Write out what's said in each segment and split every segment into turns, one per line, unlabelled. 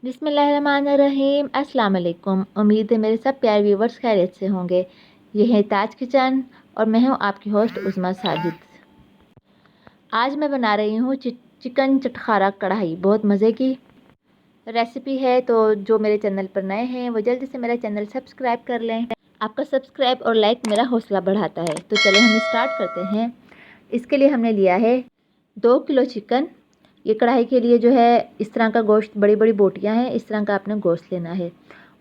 बिस्मिल्लाहिर्रहमानिर्रहीम। अस्सलाम वालेकुम। उम्मीद है मेरे सब प्यारे व्यूवर्स खैरियत से होंगे। ये है ताज किचन और मैं हूँ आपकी होस्ट उज़मा साजिद। आज मैं बना रही हूँ चिकन चटखारा कढ़ाई। बहुत मज़े की रेसिपी है, तो जो मेरे चैनल पर नए हैं वो जल्दी से मेरा चैनल सब्सक्राइब कर लें। आपका सब्सक्राइब और लाइक मेरा हौसला बढ़ाता है। तो चलिए हम स्टार्ट करते हैं। इसके लिए हमने लिया है 2 किलो चिकन। ये कढ़ाई के लिए जो है इस तरह का गोश्त, बड़ी बड़ी बोटियां हैं, इस तरह का आपने गोश्त लेना है।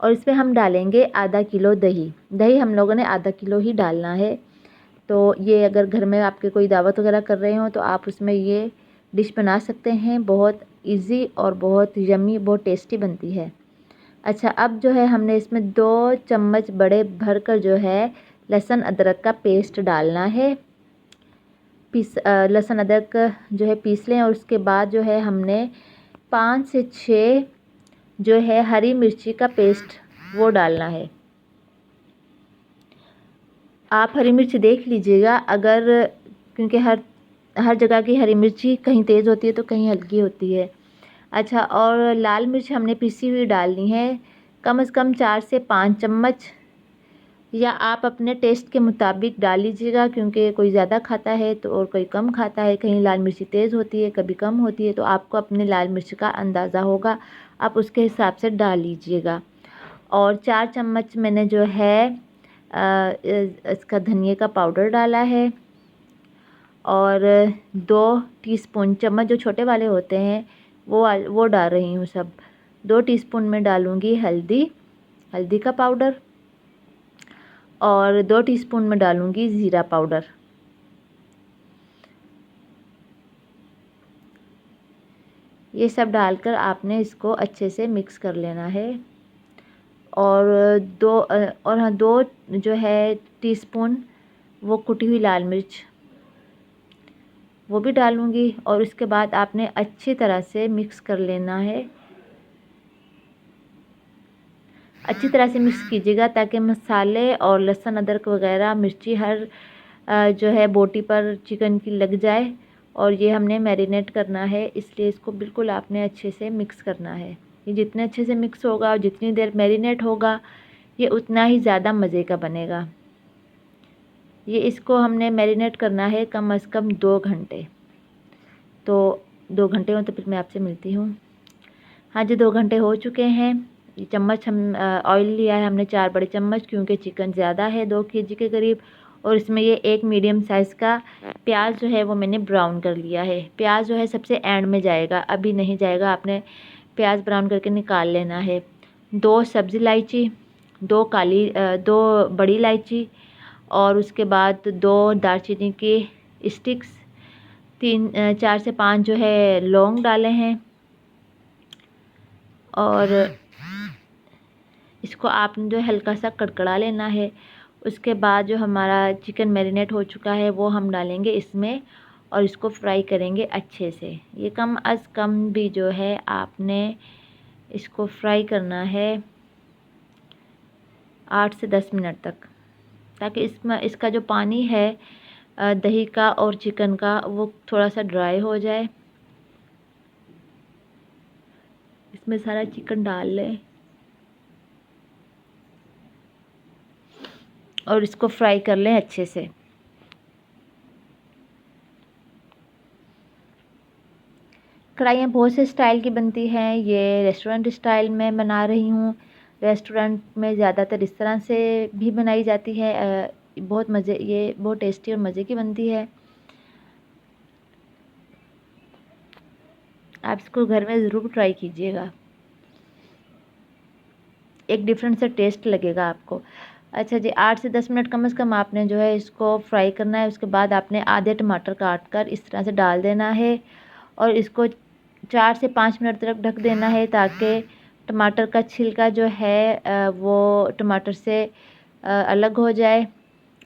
और इसमें हम डालेंगे आधा किलो दही। दही हम लोगों ने आधा किलो ही डालना है। तो ये अगर घर में आपके कोई दावत वगैरह कर रहे हो तो आप उसमें ये डिश बना सकते हैं। बहुत इजी और बहुत यम्मी, बहुत टेस्टी बनती है। अच्छा, अब जो है हमने इसमें 2 चम्मच बड़े भर कर जो है लहसुन अदरक का पेस्ट डालना है। लहसुन अदरक जो है पीस लें। और उसके बाद जो है हमने 5 से 6 जो है हरी मिर्ची का पेस्ट वो डालना है। आप हरी मिर्च देख लीजिएगा, अगर क्योंकि हर जगह की हरी मिर्ची कहीं तेज़ होती है तो कहीं हल्की होती है। अच्छा, और लाल मिर्च हमने पीसी हुई डालनी है, कम से कम 4 से 5 चम्मच, या आप अपने टेस्ट के मुताबिक डाल लीजिएगा, क्योंकि कोई ज़्यादा खाता है तो और कोई कम खाता है। कहीं लाल मिर्ची तेज़ होती है, कभी कम होती है, तो आपको अपने लाल मिर्च का अंदाज़ा होगा, आप उसके हिसाब से डाल लीजिएगा। और 4 चम्मच मैंने जो है इसका धनिए का पाउडर डाला है। और 2 टीस्पून चम्मच जो छोटे वाले होते हैं वो डाल रही हूँ सब। 2 टीस्पून में डालूँगी हल्दी का पाउडर। और 2 टीस्पून में डालूँगी ज़ीरा पाउडर। ये सब डालकर आपने इसको अच्छे से मिक्स कर लेना है। और 2 जो है टीस्पून वो कुटी हुई लाल मिर्च वो भी डालूँगी। और उसके बाद आपने अच्छी तरह से मिक्स कर लेना है। अच्छी तरह से मिक्स कीजिएगा ताकि मसाले और लहसुन अदरक वगैरह मिर्ची हर जो है बोटी पर चिकन की लग जाए। और ये हमने मैरिनेट करना है, इसलिए इसको बिल्कुल आपने अच्छे से मिक्स करना है। ये जितने अच्छे से मिक्स होगा और जितनी देर मैरिनेट होगा ये उतना ही ज़्यादा मज़े का बनेगा। ये इसको हमने मैरिनेट करना है कम से कम 2 घंटे। तो 2 घंटे हो तो फिर मैं आपसे मिलती हूँ। हाँ जी, 2 घंटे हो चुके हैं। ये चम्मच हम ऑयल लिया है हमने 4 बड़े चम्मच, क्योंकि चिकन ज़्यादा है 2 केजी के करीब। और इसमें ये एक मीडियम साइज़ का प्याज जो है वो मैंने ब्राउन कर लिया है। प्याज जो है सबसे एंड में जाएगा, अभी नहीं जाएगा। आपने प्याज ब्राउन करके निकाल लेना है। 2 सब्ज़ी इलायची, 2 बड़ी इलायची, और उसके बाद 2 दालचीनी की स्टिक्स, 4 से 5 जो है लौंग डाले हैं। और इसको आपने जो हल्का सा कड़कड़ा लेना है। उसके बाद जो हमारा चिकन मैरिनेट हो चुका है वो हम डालेंगे इसमें और इसको फ्राई करेंगे अच्छे से। ये कम अज़ कम भी जो है आपने इसको फ्राई करना है 8 से 10 मिनट तक, ताकि इसका जो पानी है दही का और चिकन का वो थोड़ा सा ड्राई हो जाए। इसमें सारा चिकन डाल लें और इसको फ्राई कर लें अच्छे से। कढ़ाइयाँ बहुत से स्टाइल की बनती हैं, ये रेस्टोरेंट स्टाइल में बना रही हूँ। रेस्टोरेंट में ज़्यादातर इस तरह से भी बनाई जाती है। ये बहुत टेस्टी और मज़े की बनती है। आप इसको घर में ज़रूर ट्राई कीजिएगा, एक डिफरेंट सा टेस्ट लगेगा आपको। अच्छा जी, 8 से 10 मिनट कम से कम आपने जो है इसको फ्राई करना है। उसके बाद आपने आधे टमाटर काट कर इस तरह से डाल देना है और इसको 4 से 5 मिनट तक ढक देना है, ताकि टमाटर का छिलका जो है वो टमाटर से अलग हो जाए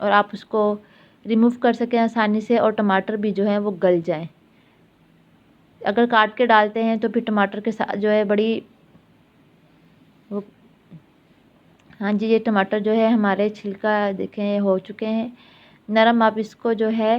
और आप उसको रिमूव कर सकें आसानी से, और टमाटर भी जो है वो गल जाए। अगर काट के डालते हैं तो फिर टमाटर के साथ जो है बड़ी वो। हाँ जी, ये टमाटर जो है हमारे छिलका देखें हो चुके हैं नरम। आप इसको जो है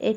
1